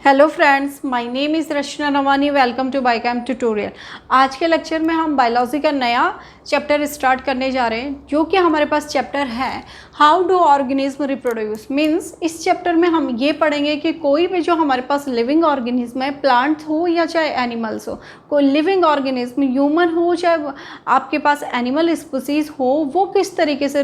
Hello friends, my name is Rachna Navani. Welcome to biochem tutorial. आज के lecture में हम बायोलॉजी का नया चैप्टर स्टार्ट करने जा रहे हैं, जो कि हमारे पास चैप्टर है how do organism reproduce. Means इस चैप्टर में हम ये पढ़ेंगे कि कोई भी जो हमारे पास लिविंग ऑर्गेनिज्म है, प्लांट्स हो या चाहे एनिमल्स हो, कोई लिविंग ऑर्गेनिज्म ह्यूमन हो चाहे आपके पास एनिमल स्पीसीज हो, वो किस तरीके से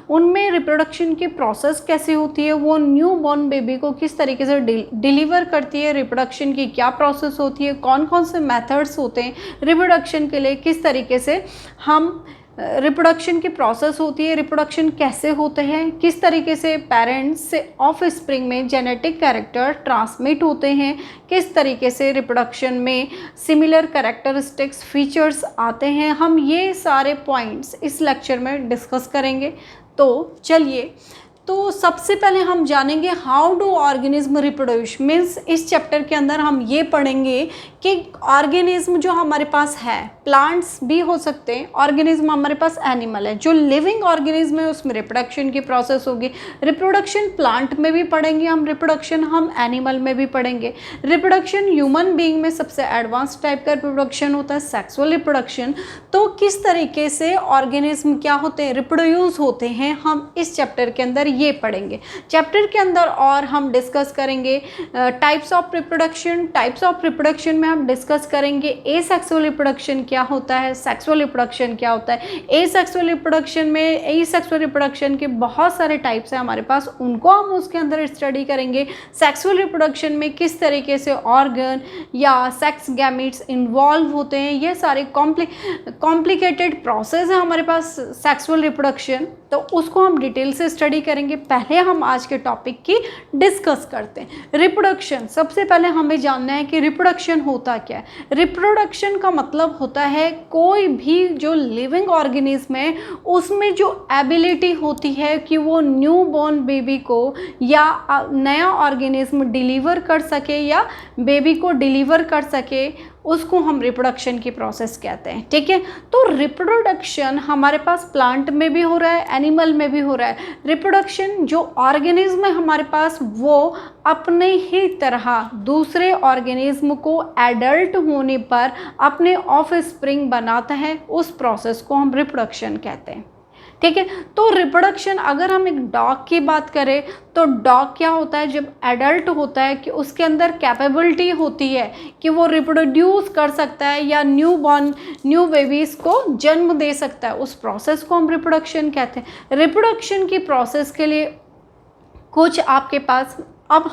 उनमें रिप्रोडक्शन की प्रोसेस कैसे होती है, वो न्यू बॉर्न बेबी को किस तरीके से डिलीवर करती है, रिप्रोडक्शन की क्या प्रोसेस होती है, कौन कौन से मेथड्स होते हैं रिप्रोडक्शन के लिए, किस तरीके से हम रिप्रोडक्शन की प्रोसेस होती है, रिप्रोडक्शन कैसे होते हैं, किस तरीके से पेरेंट्स से ऑफ स्प्रिंग में जेनेटिक कैरेक्टर ट्रांसमिट होते हैं, किस तरीके से रिप्रोडक्शन में सिमिलर कैरेक्टरिस्टिक्स फीचर्स आते हैं। हम ये सारे पॉइंट्स इस लेक्चर में डिस्कस करेंगे। तो चलिए, तो सबसे पहले हम जानेंगे how do organism reproduce. Means इस चैप्टर के अंदर हम ये पढ़ेंगे कि ऑर्गेनिज्म जो हमारे पास है, प्लांट्स भी हो सकते हैं, ऑर्गेनिज्म हमारे पास एनिमल है, जो लिविंग ऑर्गेनिज्म है उसमें रिप्रोडक्शन की प्रोसेस होगी। रिप्रोडक्शन प्लांट में भी पढ़ेंगे हम, रिप्रोडक्शन हम एनिमल में भी पढ़ेंगे। रिप्रोडक्शन ह्यूमन बीइंग में सबसे एडवांस टाइप का रिप्रोडक्शन होता है सेक्सुअल रिप्रोडक्शन। तो किस तरीके से ऑर्गेनिज्म क्या होते हैं, रिप्रोड्यूस होते हैं, हम इस चैप्टर के अंदर ये पढ़ेंगे। चैप्टर के अंदर और हम डिस्कस करेंगे types of reproduction. Types of reproduction में हम डिस्कस करेंगे एसेक्सुअल रिप्रोडक्शन क्या होता है, सेक्सुअल रिप्रोडक्शन क्या होता है। एसेक्सुअल रिप्रोडक्शन में एसेक्सुअल रिप्रोडक्शन के बहुत सारे टाइप्स हैं हमारे पास, उनको हम उसके अंदर स्टडी करेंगे। सेक्सुअल रिप्रोडक्शन में किस तरीके से ऑर्गन या सेक्स गैमेट्स इन्वॉल्व होते हैं, ये सारे कॉम्प्लिकेटेड प्रोसेस है हमारे पास सेक्सुअल रिप्रोडक्शन, तो उसको हम डिटेल से स्टडी करेंगे। पहले हम आज के टॉपिक की डिस्कस करते हैं। रिप्रोडक्शन, सबसे पहले हमें जानना है कि रिप्रोडक्शन होता क्या है। रिप्रोडक्शन का मतलब होता है कोई भी जो लिविंग ऑर्गेनिज्म है उसमें जो एबिलिटी होती है कि वो न्यू बॉर्न बेबी को या नया ऑर्गेनिज्म डिलीवर कर सके या बेबी को डिलीवर कर सके, उसको हम रिप्रोडक्शन की प्रोसेस कहते हैं। ठीक है, तो रिप्रोडक्शन हमारे पास प्लांट में भी हो रहा है, एनिमल में भी हो रहा है। रिप्रोडक्शन जो ऑर्गेनिज्म है हमारे पास, वो अपने ही तरह दूसरे ऑर्गेनिज्म को एडल्ट होने पर अपने ऑफ स्प्रिंग बनाता है, उस प्रोसेस को हम रिप्रोडक्शन कहते हैं। ठीक है, तो रिप्रोडक्शन अगर हम एक डॉग की बात करें तो डॉग क्या होता है, जब एडल्ट होता है कि उसके अंदर कैपेबिलिटी होती है कि वो रिप्रोड्यूस कर सकता है या न्यू बेबीज़ को जन्म दे सकता है, उस प्रोसेस को हम रिप्रोडक्शन कहते हैं। रिप्रोडक्शन की प्रोसेस के लिए कुछ आपके पास, अब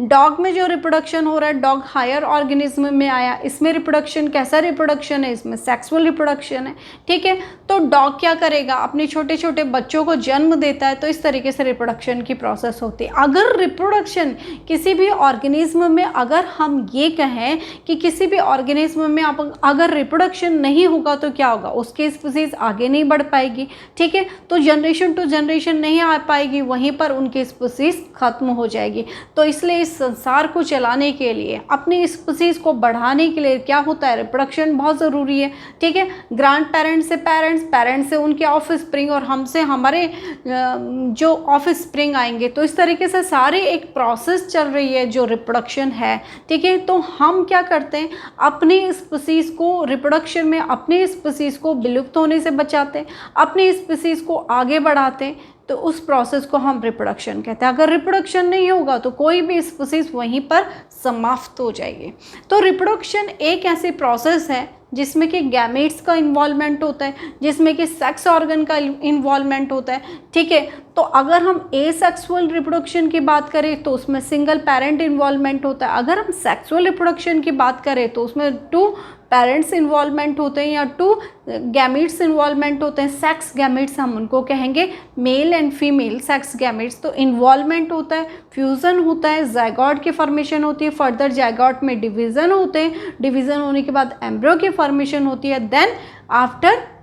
डॉग में जो रिप्रोडक्शन हो रहा है, डॉग हायर ऑर्गेनिज्म में आया, इसमें रिप्रोडक्शन कैसा रिप्रोडक्शन है, इसमें सेक्सुअल रिप्रोडक्शन है। ठीक है, तो डॉग क्या करेगा, अपने छोटे छोटे बच्चों को जन्म देता है, तो इस तरीके से रिप्रोडक्शन की प्रोसेस होती है। अगर रिप्रोडक्शन किसी भी ऑर्गेनिज्म में, अगर हम ये कहें कि किसी भी ऑर्गेनिज्म में अगर रिप्रोडक्शन नहीं होगा तो क्या होगा, उसकी स्पीसीज आगे नहीं बढ़ पाएगी। ठीक है, तो जनरेशन टू जनरेशन नहीं आ पाएगी, वहीं पर उनकी स्पीसीज खत्म हो जाएगी। तो इसलिए इस संसार को चलाने के लिए, अपनी स्पीसीज को बढ़ाने के लिए क्या होता है, रिप्रोडक्शन बहुत ज़रूरी है। ठीक है, ग्रैंड पेरेंट्स से पेरेंट्स, पेरेंट्स से उनके ऑफ स्प्रिंग और हमसे हमारे जो ऑफ स्प्रिंग आएंगे, तो इस तरीके से सारी एक प्रोसेस चल रही है जो रिप्रोडक्शन है। ठीक है, तो हम क्या करते हैं, अपनी स्पीसीज को रिप्रोडक्शन में अपनी स्पीसीज को विलुप्त होने से बचाते हैं, अपनी स्पीसीज को आगे बढ़ाते हैं, तो उस प्रोसेस को हम रिप्रोडक्शन कहते हैं। अगर रिप्रोडक्शन नहीं होगा तो कोई भी स्पीसीज वहीं पर समाप्त हो जाएगी। तो रिप्रोडक्शन एक ऐसी प्रोसेस है जिसमें कि गैमेट्स का इन्वॉल्वमेंट होता है, जिसमें कि सेक्स ऑर्गन का इन्वॉल्वमेंट होता है। ठीक है, तो अगर हम एसेक्सुअल रिप्रोडक्शन की बात करें तो उसमें सिंगल पेरेंट इन्वॉल्वमेंट होता है। अगर हम सेक्सुअल रिप्रोडक्शन की बात करें तो उसमें 2 पेरेंट्स इन्वॉल्वमेंट होते हैं या 2 गैमेट्स इन्वॉल्वमेंट होते हैं। सेक्स गैमेट्स हम उनको कहेंगे, mail and female sex gametes. तो इन्वॉल्वमेंट होता है, फ्यूज़न होता है, जायगॉट की फॉर्मेशन होती है, फर्दर जायगॉट में डिवीज़न होते हैं, डिवीज़न होने के बाद एम्ब्रियो की फॉर्मेशन होती है। देन आफ्टर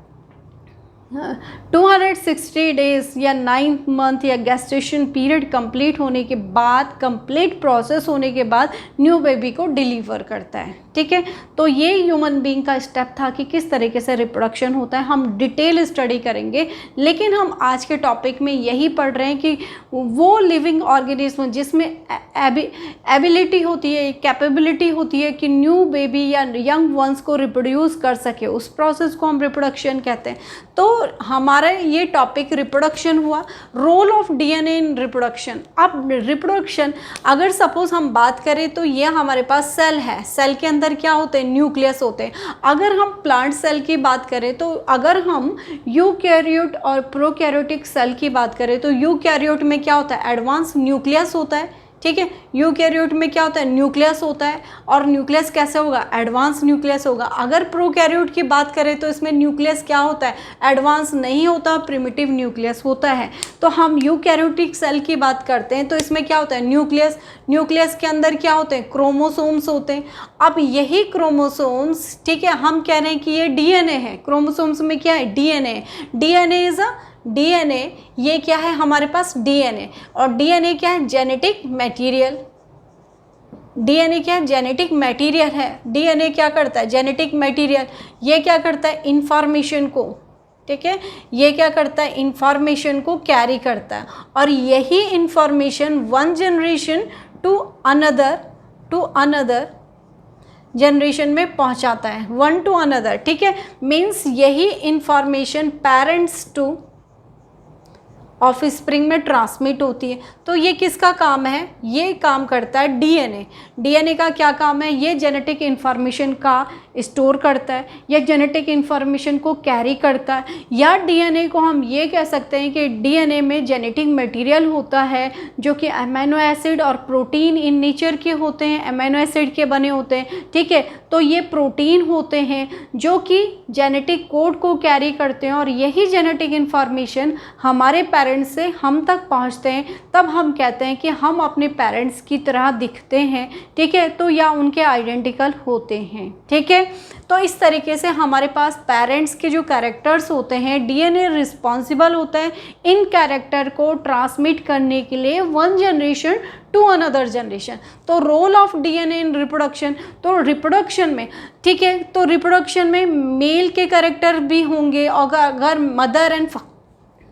260 डेज या 9th मंथ या गेस्टेशन पीरियड कंप्लीट होने के बाद, कंप्लीट प्रोसेस होने के बाद न्यू बेबी को डिलीवर करता है। ठीक है। तो ये ह्यूमन बीइंग का स्टेप था कि किस तरीके से रिप्रोडक्शन होता है, हम डिटेल स्टडी करेंगे। लेकिन हम आज के टॉपिक में यही पढ़ रहे हैं कि वो लिविंग ऑर्गेनिज्म जिसमें एबिलिटी होती है, कैपेबिलिटी होती है कि न्यू बेबी या यंग वंस को रिप्रोड्यूस कर सके, उस प्रोसेस को हम रिप्रोडक्शन कहते हैं। तो हमारा ये टॉपिक रिप्रोडक्शन हुआ, role of DNA in reproduction. अब रिप्रोडक्शन अगर सपोज हम बात करें तो ये हमारे पास सेल है, सेल के अंदर क्या होते हैं, न्यूक्लियस होते हैं। अगर हम प्लांट सेल की बात करें तो अगर हम यूकैरियोट और प्रोकैरियोटिक सेल की बात करें तो यूकैरियोट में क्या होता है, एडवांस न्यूक्लियस होता है, ठीक है। यूकैरियोट में क्या होता है, न्यूक्लियस होता है, और न्यूक्लियस कैसे होगा, एडवांस न्यूक्लियस होगा। अगर प्रोकैरियोट की बात करें तो इसमें न्यूक्लियस क्या होता है, एडवांस नहीं होता, प्रिमिटिव न्यूक्लियस होता है। तो हम यूकैरियोटिक सेल की बात करते हैं तो इसमें क्या होता है, न्यूक्लियस, न्यूक्लियस के अंदर क्या होते हैं, क्रोमोसोम्स होते हैं। अब यही क्रोमोसोम्स, ठीक है, हम कह रहे हैं कि ये डीएनए है, क्रोमोसोम्स में क्या है, डीएनए। डीएनए इज डीएनए ये क्या है हमारे पास, डीएनए। और डीएनए क्या है, जेनेटिक मटेरियल। डीएनए क्या है, जेनेटिक मटेरियल है। डीएनए क्या करता है, जेनेटिक मटेरियल। ये क्या करता है, इंफॉर्मेशन को, ठीक है, ये क्या करता है, इंफॉर्मेशन को कैरी करता है। और यही information one generation to another generation में पहुंचाता है, वन टू अनदर, ठीक है। मीन्स यही information parents two of spring में ट्रांसमिट होती है। तो ये किसका काम है, ये काम करता है डीएनए। डीएनए का क्या काम है, ये जेनेटिक इन्फॉर्मेशन का स्टोर करता है, या जेनेटिक इन्फॉर्मेशन को कैरी करता है। या डीएनए को हम ये कह सकते हैं कि डीएनए में जेनेटिक मटेरियल होता है जो कि अमीनो एसिड और प्रोटीन इन नेचर के होते हैं, अमीनो एसिड के बने होते हैं, ठीक है। तो ये प्रोटीन होते हैं जो कि जेनेटिक कोड को कैरी करते हैं, और यही जेनेटिक इन्फॉर्मेशन हमारे पेरेंट्स से हम तक पहुंचते हैं। तब हम कहते हैं कि हम अपने पेरेंट्स की तरह दिखते हैं, ठीक है, तो या उनके आइडेंटिकल होते हैं, ठीक है। तो इस तरीके से हमारे पास पेरेंट्स के जो कैरेक्टर्स होते हैं, डीएनए रिस्पॉन्सिबल होता है इन कैरेक्टर को ट्रांसमिट करने के लिए one generation to another generation. तो role of DNA in reproduction, तो रिप्रोडक्शन में, ठीक है, तो रिप्रोडक्शन में मेल के कैरेक्टर भी होंगे, और अगर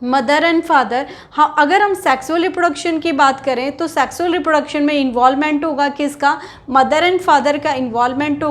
मदर एंड फादर, हाँ, अगर हम सेक्सुअल रिप्रोडक्शन की बात करें तो सेक्सुअल रिप्रोडक्शन में इन्वॉल्वमेंट होगा किसका, मदर एंड फादर का इन्वॉल्वमेंट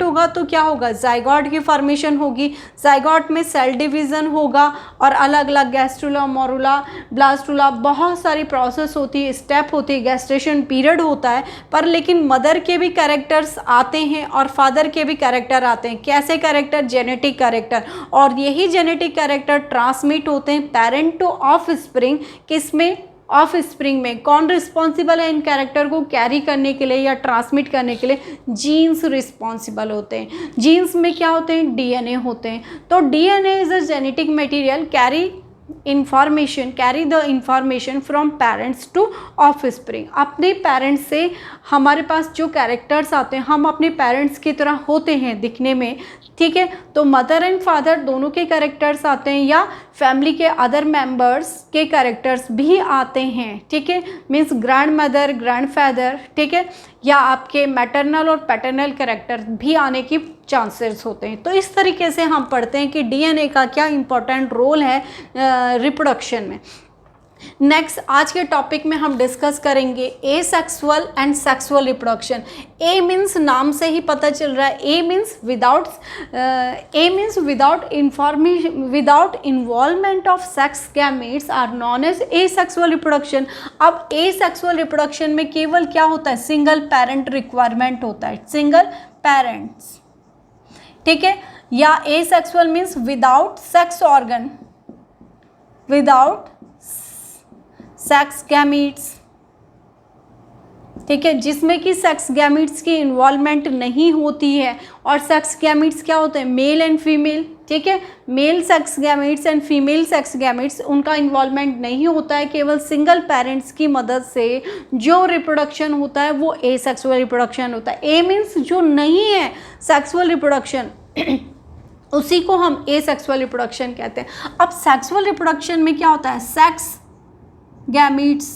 होगा तो क्या होगा, जाइगोट की फॉर्मेशन होगी। जाइगोट में सेल डिवीज़न होगा और अलग अलग गैस्ट्रुला, मोरुला, ब्लास्टुला, बहुत सारी प्रोसेस होती है, स्टेप होती है, गैस्ट्रेशन पीरियड होता है। पर लेकिन मदर के भी कैरेक्टर्स आते हैं और फादर के भी कैरेक्टर आते हैं। कैसे कैरेक्टर, जेनेटिक कैरेक्टर, और यही जेनेटिक कैरेक्टर ट्रांसमिट होते हैं पेरेंट टू ऑफ स्प्रिंग। किसमें, ऑफ स्प्रिंग में। कौन रिस्पॉन्सिबल है इन कैरेक्टर को कैरी करने के लिए या ट्रांसमिट करने के लिए, जीन्स रिस्पॉन्सिबल होते हैं। जीन्स में क्या होते हैं, डीएनए होते हैं। तो DNA is a genetic material carry the information from parents two of spring. अपने पेरेंट्स से हमारे पास जो कैरेक्टर्स आते हैं, हम अपने पेरेंट्स की तरह होते हैं दिखने में, ठीक है। तो मदर एंड फादर दोनों के कैरेक्टर्स आते हैं, या फैमिली के अदर मेंबर्स के कैरेक्टर्स भी आते हैं, ठीक है। Means grand mother, grand father, ठीक है, या आपके मैटरनल और पैटर्नल कैरेक्टर भी आने की चांसेस होते हैं। तो इस तरीके से हम पढ़ते हैं कि डीएनए का क्या इंपॉर्टेंट रोल है रिप्रोडक्शन में। नेक्स्ट आज के टॉपिक में हम डिस्कस करेंगे asexual and sexual reproduction. A means नाम से ही पता चल रहा है, A means without involvement of sex gametes are known as asexual reproduction. अब एसेक्सुअल रिप्रोडक्शन में केवल क्या होता है, सिंगल पेरेंट रिक्वायरमेंट होता है, सिंगल पेरेंट्स, ठीक है। या asexual means without sex organ, without sex gametes, ठीक है, जिसमें कि सेक्स गैमीट्स की इन्वॉल्वमेंट नहीं होती है। और सेक्स गैमीट्स क्या होते हैं, मेल एंड फीमेल, ठीक है। Mail sex gametes and female sex gametes, उनका इन्वॉल्वमेंट नहीं होता है। केवल सिंगल पेरेंट्स की मदद से जो रिप्रोडक्शन होता है वो एसेक्सुअल रिप्रोडक्शन होता है। ए मीन्स जो नहीं है सेक्सुअल रिप्रोडक्शन उसी को हम एसेक्सुअल रिप्रोडक्शन कहते हैं। अब सेक्सुअल रिप्रोडक्शन में क्या होता है, सेक्स गैमीट्स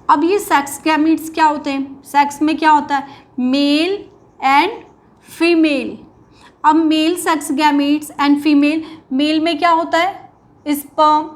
अब ये सेक्स गैमीट्स क्या होते हैं, सेक्स में क्या होता है, मेल एंड फीमेल। अब male sex gametes and female, male में क्या होता है स्पर्म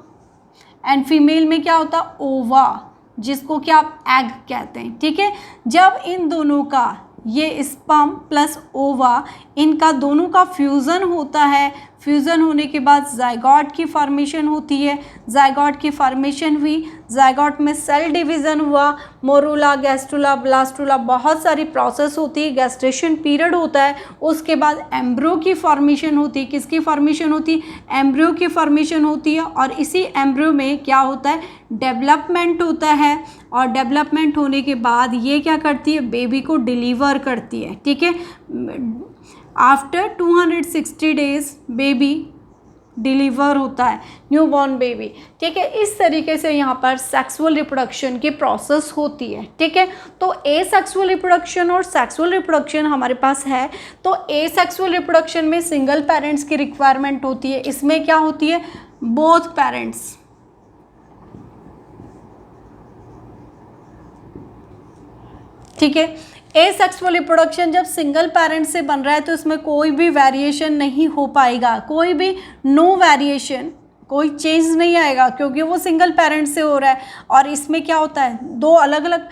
एंड फीमेल में क्या होता है ओवा, जिसको क्या आप एग कहते हैं, ठीक है। जब इन दोनों का ये स्पर्म प्लस ओवा इनका दोनों का फ्यूज़न होता है, फ्यूज़न होने के बाद जाइगोट की फॉर्मेशन होती है, जाइगोट की फॉर्मेशन हुई, जाइगोट में सेल डिवीज़न हुआ, मोरूला, गैस्ट्रुला, ब्लास्टुला, बहुत सारी प्रोसेस होती है, गैस्ट्रेशन पीरियड होता है, उसके बाद एम्ब्रियो की फॉर्मेशन होती है। किसकी फॉर्मेशन होती है, एम्ब्रियो की फॉर्मेशन होती है, और इसी एम्ब्रियो में क्या होता है, डेवलपमेंट होता है, और डेवलपमेंट होने के बाद ये क्या करती है, बेबी को डिलीवर करती है, ठीक है। आफ्टर 260 डेज बेबी डिलीवर होता है, न्यूबॉर्न बेबी, ठीक है। इस तरीके से यहाँ पर सेक्सुअल रिप्रोडक्शन की प्रोसेस होती है, ठीक है। तो ए सेक्सुअल रिप्रोडक्शन और सेक्सुअल रिप्रोडक्शन हमारे पास है। तो ए सेक्सुअल रिप्रोडक्शन में सिंगल पेरेंट्स की रिक्वायरमेंट होती है, इसमें क्या होती है, बोथ पेरेंट्स, ठीक है। ए सेक्सुअल रिप्रोडक्शन जब सिंगल पेरेंट से बन रहा है तो इसमें कोई भी वेरिएशन नहीं हो पाएगा, कोई भी नो वेरिएशन, कोई चेंज नहीं आएगा, क्योंकि वो सिंगल पेरेंट से हो रहा है। और इसमें क्या होता है, दो अलग अलग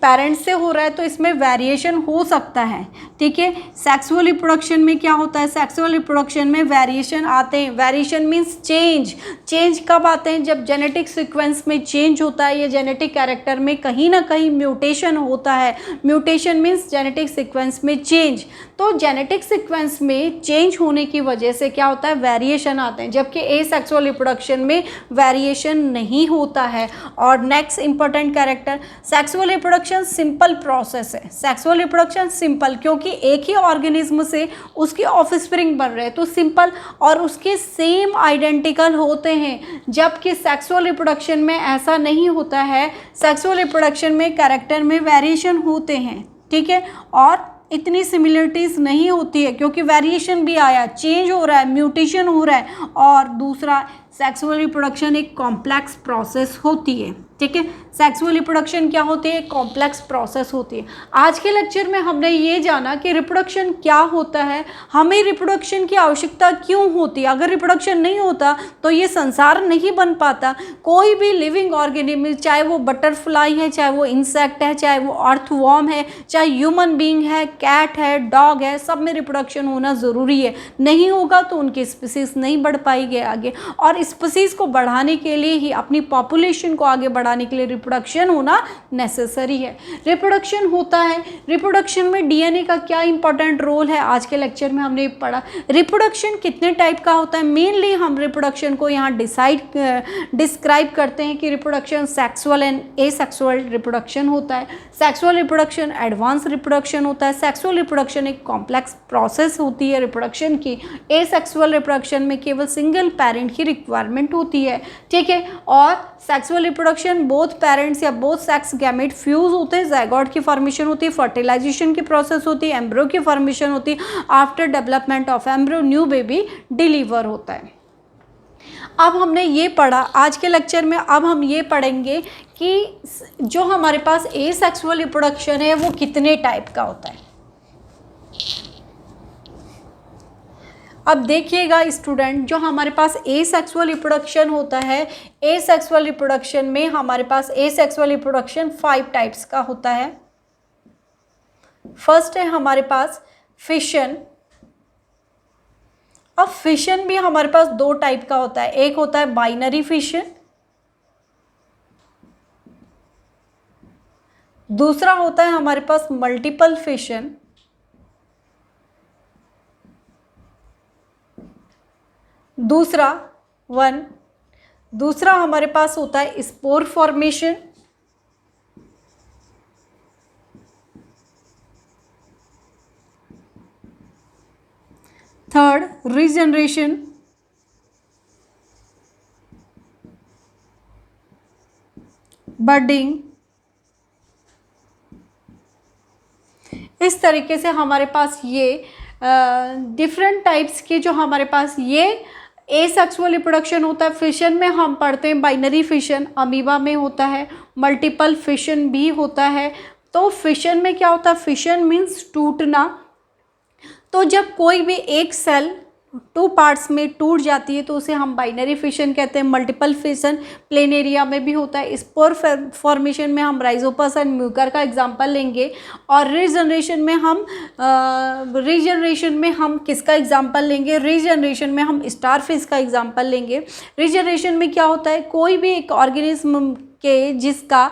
पेरेंट्स से हो रहा है तो इसमें वेरिएशन हो सकता है, ठीक है। सेक्सुअल रिप्रोडक्शन में क्या होता है, सेक्सुअल रिप्रोडक्शन में वेरिएशन आते हैं। Variation means change. चेंज कब आते हैं, जब जेनेटिक सीक्वेंस में चेंज होता है या जेनेटिक कैरेक्टर में कहीं ना कहीं म्यूटेशन होता है। म्यूटेशन मीन्स जेनेटिक सीक्वेंस में चेंज। तो जेनेटिक सीक्वेंस में चेंज होने की वजह से क्या होता है, वेरिएशन आते हैं, जबकि ए सेक्सुअल रिप्रोडक्शन में वेरिएशन नहीं होता है। और next important character, sexual reproduction simple process है। सेक्सुअल रिप्रोडक्शन सिंपल, क्योंकि एक ही ऑर्गेनिज्म से उसके ऑफस्प्रिंग बन रहे हैं तो सिंपल और उसके सेम आइडेंटिकल होते हैं, जबकि सेक्सुअल रिप्रोडक्शन में ऐसा नहीं होता है। सेक्सुअल रिप्रोडक्शन में कैरेक्टर में वेरिएशन होते हैं, ठीक है, और इतनी सिमिलरिटीज़ नहीं होती है, क्योंकि वेरिएशन भी आया, चेंज हो रहा है, म्यूटेशन हो रहा है। और दूसरा, सेक्सुअल रिप्रोडक्शन एक कॉम्प्लेक्स प्रोसेस होती है, ठीक है। सेक्सुअल रिप्रोडक्शन क्या होती है, कॉम्प्लेक्स प्रोसेस होती है। आज के लेक्चर में हमने ये जाना कि रिप्रोडक्शन क्या होता है, हमें रिप्रोडक्शन की आवश्यकता क्यों होती है। अगर रिप्रोडक्शन नहीं होता तो ये संसार नहीं बन पाता। कोई भी लिविंग ऑर्गेनिज्म, चाहे वो बटरफ्लाई है, चाहे वो इंसेक्ट है, चाहे वो अर्थवॉर्म है, चाहे ह्यूमन बीइंग है, कैट है, डॉग है, सब में रिप्रोडक्शन होना ज़रूरी है। नहीं होगा तो उनकी स्पीसीज नहीं बढ़ पाएगी आगे, और स्पीसीज को बढ़ाने के लिए ही, अपनी पॉपुलेशन को आगे बढ़ाने के लिए रिप्रोडक्शन होना नेसेसरी है। रिप्रोडक्शन होता है, रिप्रोडक्शन में डीएनए का क्या इंपॉर्टेंट रोल है, आज के लेक्चर में हमने पढ़ा। रिप्रोडक्शन कितने टाइप का होता है, मेनली हम रिप्रोडक्शन को यहाँ डिस्क्राइब करते हैं कि reproduction sexual and asexual reproduction होता है। सेक्सुअल रिप्रोडक्शन एडवांस रिप्रोडक्शन होता है। सेक्सुअल रिप्रोडक्शन एक कॉम्प्लेक्स प्रोसेस होती है रिप्रोडक्शन की। एसेक्सुअल रिप्रोडक्शन में केवल सिंगल पेरेंट की रिक्वायरमेंट होती है, ठीक है। और सेक्सुअल रिप्रोडक्शन बोथ पेरेंट्स या बोथ सेक्स गैमेट फ्यूज होते हैं, जाइगोट की फॉर्मेशन होती है, फर्टिलाइजेशन की प्रोसेस होती है, एम्ब्रियो की फॉर्मेशन होती है, after development of embryo new baby deliver होता है। अब हमने ये पढ़ा आज के लेक्चर में, अब हम ये पढ़ेंगे कि जो हमारे पास एसेक्सुअल रिप्रोडक्शन है वो कितने टाइप का होता है। अब देखिएगा स्टूडेंट, जो हमारे पास एसेक्सुअल रिप्रोडक्शन होता है, एसेक्सुअल रिप्रोडक्शन में हमारे पास एसेक्सुअल रिप्रोडक्शन 5 टाइप्स का होता है। फर्स्ट है हमारे पास फिशन। अब फिशन भी हमारे पास 2 टाइप का होता है, एक होता है बाइनरी फिशन, दूसरा होता है हमारे पास मल्टीपल फिशन। दूसरा हमारे पास होता है spore formation. Third, regeneration. Budding. इस तरीके से हमारे पास ये डिफरेंट टाइप्स के जो हमारे पास ये एसेक्सुअल रिप्रोडक्शन होता है, फिशन में हम पढ़ते हैं बाइनरी फिशन, अमीबा में होता है, मल्टीपल फिशन भी होता है। तो फिशन में क्या होता है, फिशन मीन्स टूटना। तो जब कोई भी एक सेल 2 पार्ट्स में टूट जाती है तो उसे हम बाइनरी फिशन कहते हैं। मल्टीपल फिशन प्लेनेरिया में भी होता है। स्पोर फॉर्मेशन में हम राइजोपस एंड म्यूकर का एग्जांपल लेंगे। और रीजनरेशन में हम किसका एग्जांपल लेंगे, रीजनरेशन में हम स्टारफिश का एग्जांपल लेंगे। रीजनरेशन में क्या होता है, कोई भी एक ऑर्गेनिज्म के जिसका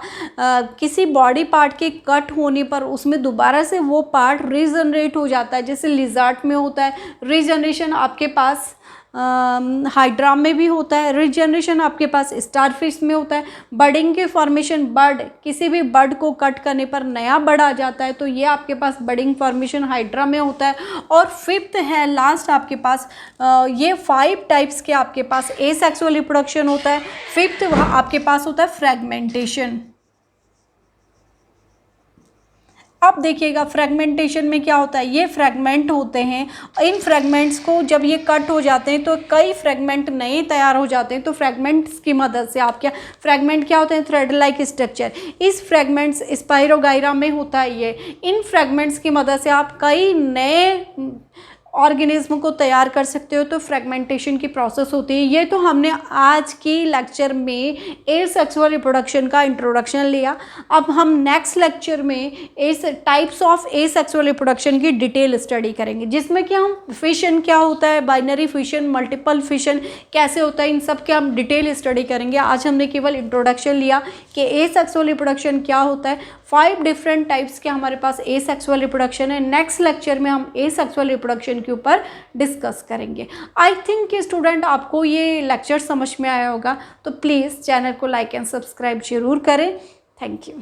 किसी बॉडी पार्ट के कट होने पर उसमें दोबारा से वो पार्ट रीजनरेट हो जाता है। जैसे लिजार्ड में होता है रीजनरेशन, आपके पास हाइड्रा में भी होता है रीजनरेशन, आपके पास स्टारफिश में होता है। बर्डिंग के फॉर्मेशन, बर्ड, किसी भी बर्ड को कट करने पर नया बर्ड आ जाता है, तो ये आपके पास बर्डिंग फॉर्मेशन हाइड्रा में होता है। और फिफ्थ है लास्ट आपके पास, ये 5 टाइप्स के आपके पास एसेक्सुअल रिप्रोडक्शन होता है। फिफ्थ आपके पास होता है फ्रेगमेंटेशन। अब देखिएगा फ्रेगमेंटेशन में क्या होता है, ये फ्रेगमेंट होते हैं। इन फ्रेगमेंट्स को जब ये कट हो जाते हैं तो कई फ्रेगमेंट नए तैयार हो जाते हैं। तो फ्रेगमेंट्स की मदद से आप क्या, फ्रेगमेंट क्या होते हैं, थ्रेड लाइक स्ट्रक्चर। इस फ्रेगमेंट्स स्पाइरोगाइरा में होता है ये। इन फ्रेगमेंट्स की मदद से आप कई नए ऑर्गेनिज्म को तैयार कर सकते हो। तो फ्रेगमेंटेशन की प्रोसेस होती है। ये तो हमने आज की लेक्चर में एसेक्सुअल रिप्रोडक्शन का इंट्रोडक्शन लिया। अब हम नेक्स्ट लेक्चर में टाइप्स ऑफ एसेक्सुअल रिप्रोडक्शन की डिटेल स्टडी करेंगे, जिसमें कि हम फिशन क्या होता है, बाइनरी फिशन, मल्टीपल फिशन कैसे होता है, इन सब के हम डिटेल स्टडी करेंगे। आज हमने केवल इंट्रोडक्शन लिया कि एसेक्सुअल रिप्रोडक्शन क्या होता है। 5 डिफरेंट टाइप्स के हमारे पास एसेक्सुअल रिप्रोडक्शन है। नेक्स्ट लेक्चर में हम एसेक्सुअल रिप्रोडक्शन के ऊपर डिस्कस करेंगे। आई थिंक कि स्टूडेंट आपको ये लेक्चर समझ में आया होगा। तो प्लीज़ चैनल को लाइक एंड सब्सक्राइब जरूर करें। Thank you.